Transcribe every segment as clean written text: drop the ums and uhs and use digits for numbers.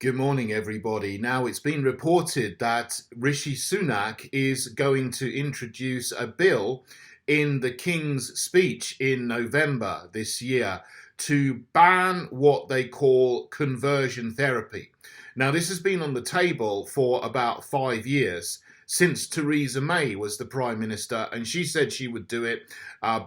Good morning, everybody. Now, it's been reported that Rishi Sunak is going to introduce a bill in the King's speech in November this year to ban what they call conversion therapy. Now, this has been on the table for about 5 years, since Theresa May was the Prime Minister, and she said she would do it.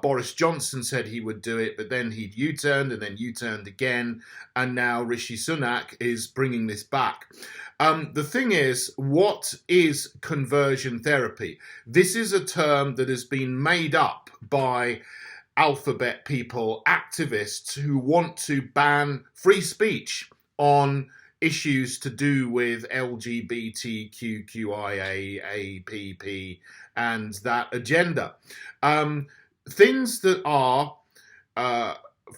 Boris Johnson said he would do it, but then he'd U-turned and then U-turned again, and now Rishi Sunak is bringing this back. The thing is, what is conversion therapy? This is a term that has been made up by alphabet people, activists who want to ban free speech on issues to do with LGBTQIA, and that agenda. Things that are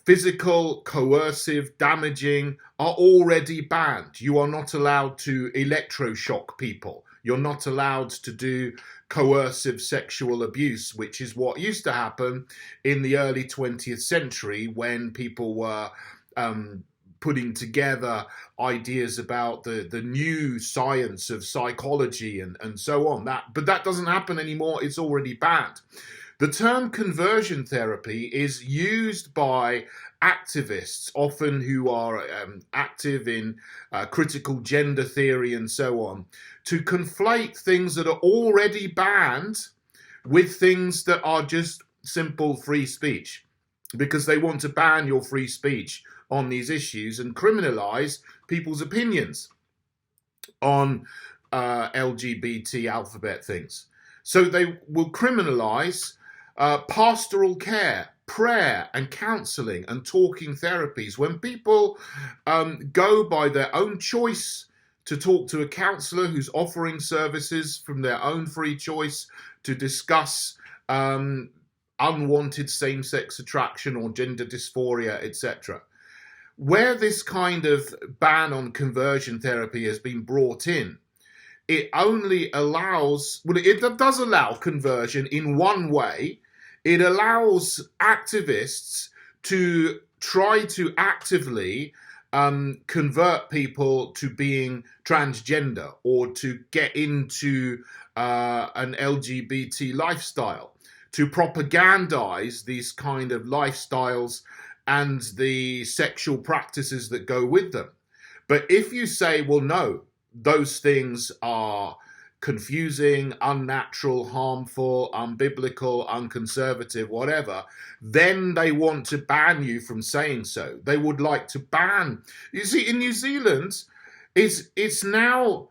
physical, coercive, damaging are already banned. You are not allowed to electroshock people. You're not allowed to do coercive sexual abuse, which is what used to happen in the early 20th century when people were putting together ideas about the new science of psychology and so on. But that doesn't happen anymore. It's already banned. The term conversion therapy is used by activists, often who are active in critical gender theory and so on, to conflate things that are already banned with things that are just simple free speech, because they want to ban your free speech on these issues and criminalise people's opinions on LGBT alphabet things. So they will criminalise pastoral care, prayer and counselling and talking therapies. When people go by their own choice to talk to a counsellor who's offering services from their own free choice to discuss unwanted same-sex attraction or gender dysphoria, etc. Where this kind of ban on conversion therapy has been brought in, it only allows, well, it does allow conversion in one way. It allows activists to try to actively convert people to being transgender or to get into an LGBT lifestyle, to propagandize these kind of lifestyles and the sexual practices that go with them. But if you say, well, no, those things are confusing, unnatural, harmful, unbiblical, unconservative, whatever, then they want to ban you from saying so. They would like to ban. You see, in New Zealand, it's now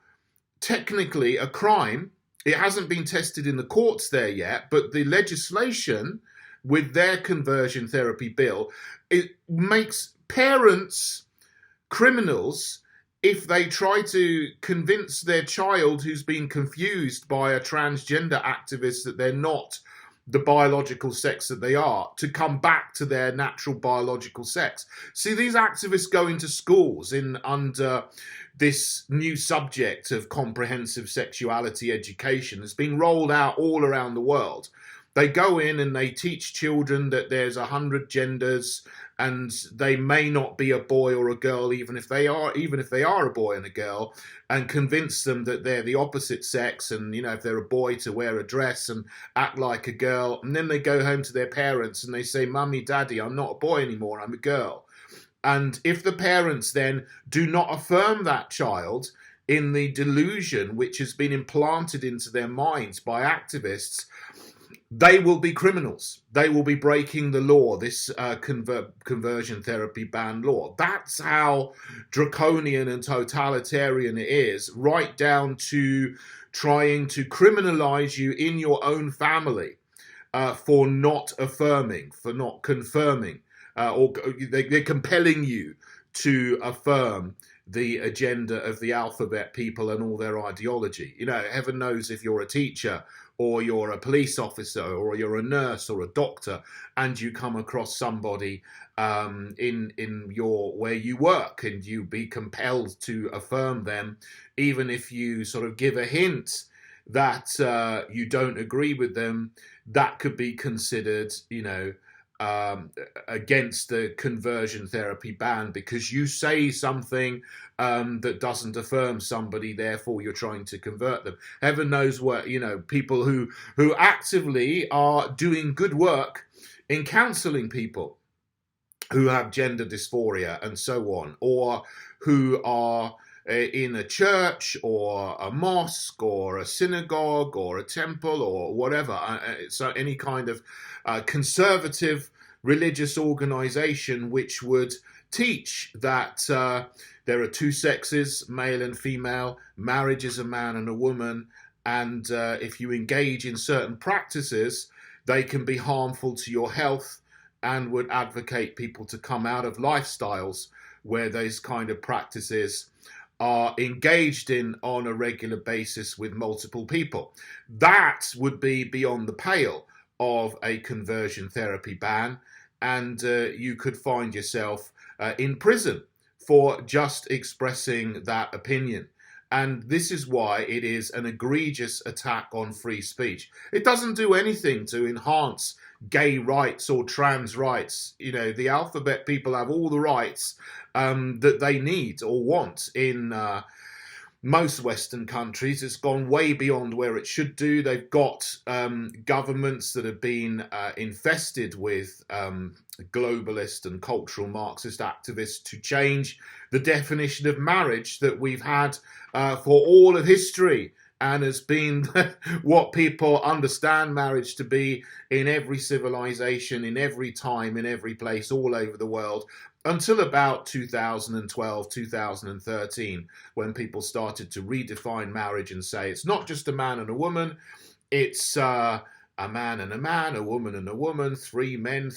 technically a crime. It hasn't been tested in the courts there yet, but the legislation with their conversion therapy bill, it makes parents criminals if they try to convince their child who's been confused by a transgender activist that they're not the biological sex that they are, to come back to their natural biological sex. See, these activists go into schools under this new subject of comprehensive sexuality education that's been rolled out all around the world. They go in and they teach children that there's 100 genders and they may not be a boy or a girl, even if they are a boy and a girl, and convince them that they're the opposite sex, and if they're a boy, to wear a dress and act like a girl. And then they go home to their parents and they say, "Mummy, Daddy, I'm not a boy anymore, I'm a girl." And if the parents then do not affirm that child in the delusion which has been implanted into their minds by activists, they will be criminals. They will be breaking the law, this conversion therapy ban law. That's how draconian and totalitarian it is, right down to trying to criminalize you in your own family for not affirming, for not confirming, or they're compelling you to affirm the agenda of the alphabet people and all their ideology. Heaven knows if you're a teacher or you're a police officer or you're a nurse or a doctor and you come across somebody in your where you work and you be compelled to affirm them, even if you sort of give a hint that you don't agree with them, that could be considered, against the conversion therapy ban because you say something that doesn't affirm somebody, therefore you're trying to convert them. Heaven knows what, people who actively are doing good work in counselling people who have gender dysphoria and so on, or who are in a church or a mosque or a synagogue or a temple or whatever, so any kind of conservative religious organization which would teach that there are two sexes, male and female, marriage is a man and a woman, and if you engage in certain practices, they can be harmful to your health, and would advocate people to come out of lifestyles where those kind of practices are engaged in on a regular basis with multiple people. That would be beyond the pale of a conversion therapy ban, and you could find yourself in prison for just expressing that opinion. And this is why it is an egregious attack on free speech. It doesn't do anything to enhance gay rights or trans rights. The alphabet people have all the rights that they need or want in most Western countries. It's gone way beyond where it should do. They've got governments that have been infested with globalist and cultural Marxist activists to change the definition of marriage that we've had for all of history, and has been what people understand marriage to be in every civilization, in every time, in every place, all over the world, until about 2012, 2013, when people started to redefine marriage and say it's not just a man and a woman, it's a man and a man, a woman and a woman, three men,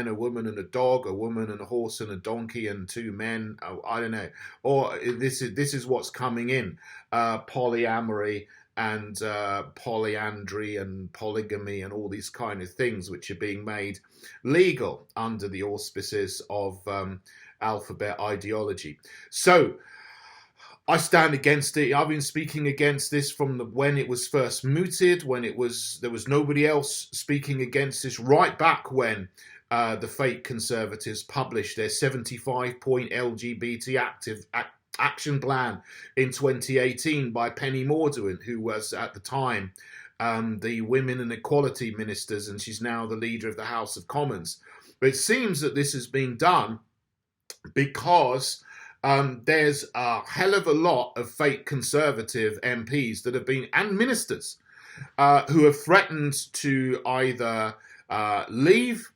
a woman and a dog, a woman and a horse and a donkey, and two men. I don't know. Or this is what's coming in: polyamory and polyandry and polygamy and all these kind of things, which are being made legal under the auspices of alphabet ideology. So I stand against it. I've been speaking against this from when it was first mooted, when there was nobody else speaking against this, right back when the fake conservatives published their 75-point LGBT action plan in 2018 by Penny Mordaunt, who was at the time the Women and Equality Ministers, and she's now the leader of the House of Commons. But it seems that this has been done because there's a hell of a lot of fake conservative MPs that have been, and ministers, who have threatened to either leave,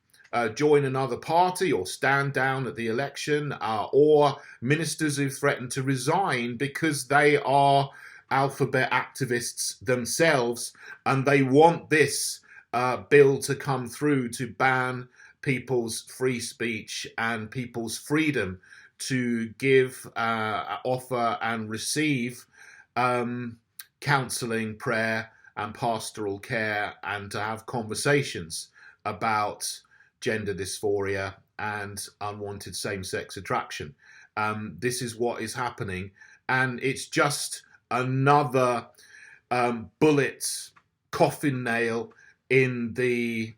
join another party, or stand down at the election, or ministers who threaten to resign because they are alphabet activists themselves, and they want this bill to come through to ban people's free speech and people's freedom to give, offer and receive counselling, prayer and pastoral care, and to have conversations about gender dysphoria and unwanted same-sex attraction. This is what is happening, and it's just another bullet, coffin nail in the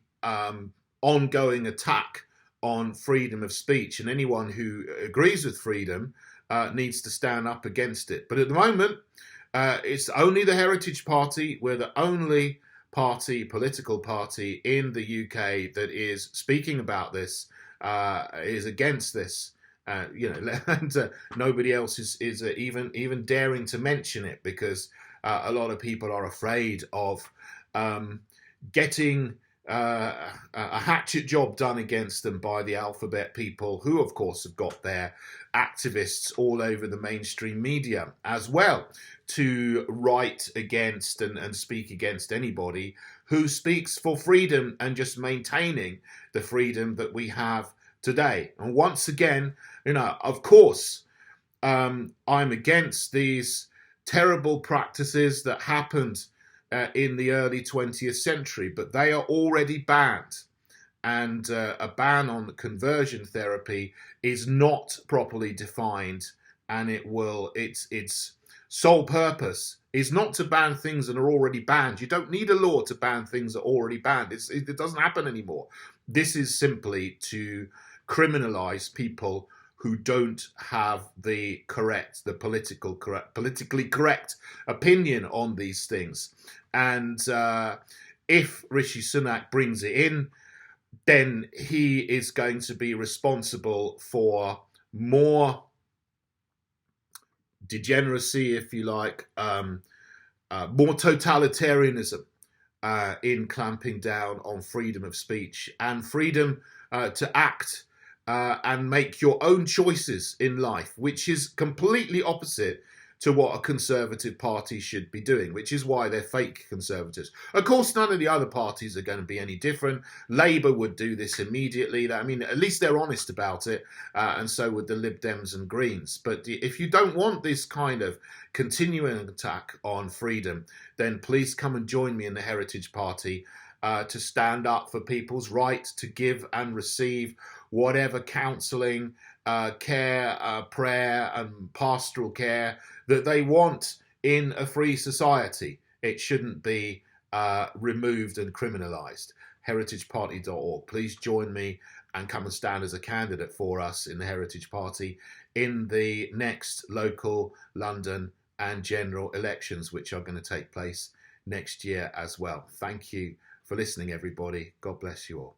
ongoing attack on freedom of speech, and anyone who agrees with freedom needs to stand up against it. But at the moment, it's only the Heritage Party. We're the only political party in the UK that is speaking about this, is against this. And nobody else is even daring to mention it, because a lot of people are afraid of getting a hatchet job done against them by the alphabet people, who of course have got their activists all over the mainstream media as well, to write against and speak against anybody who speaks for freedom and just maintaining the freedom that we have today. And once again, of course, I'm against these terrible practices that happened in the early 20th century, but they are already banned. And a ban on conversion therapy is not properly defined, and it's sole purpose is not to ban things that are already banned. You don't need a law to ban things that are already banned. It doesn't happen anymore. This is simply to criminalise people who don't have the politically correct opinion on these things. And if Rishi Sunak brings it in, then he is going to be responsible for more degeneracy, if you like, more totalitarianism in clamping down on freedom of speech and freedom to act and make your own choices in life, which is completely opposite to what a Conservative party should be doing, which is why they're fake Conservatives. Of course, none of the other parties are going to be any different. Labour would do this immediately. I mean, at least they're honest about it, and so would the Lib Dems and Greens. But if you don't want this kind of continuing attack on freedom, then please come and join me in the Heritage Party to stand up for people's right to give and receive whatever counselling, care, prayer and pastoral care that they want in a free society. It shouldn't be removed and criminalised. heritageparty.org. Please join me and come and stand as a candidate for us in the Heritage Party in the next local, London and general elections, which are going to take place next year as well. Thank you for listening, everybody. God bless you all.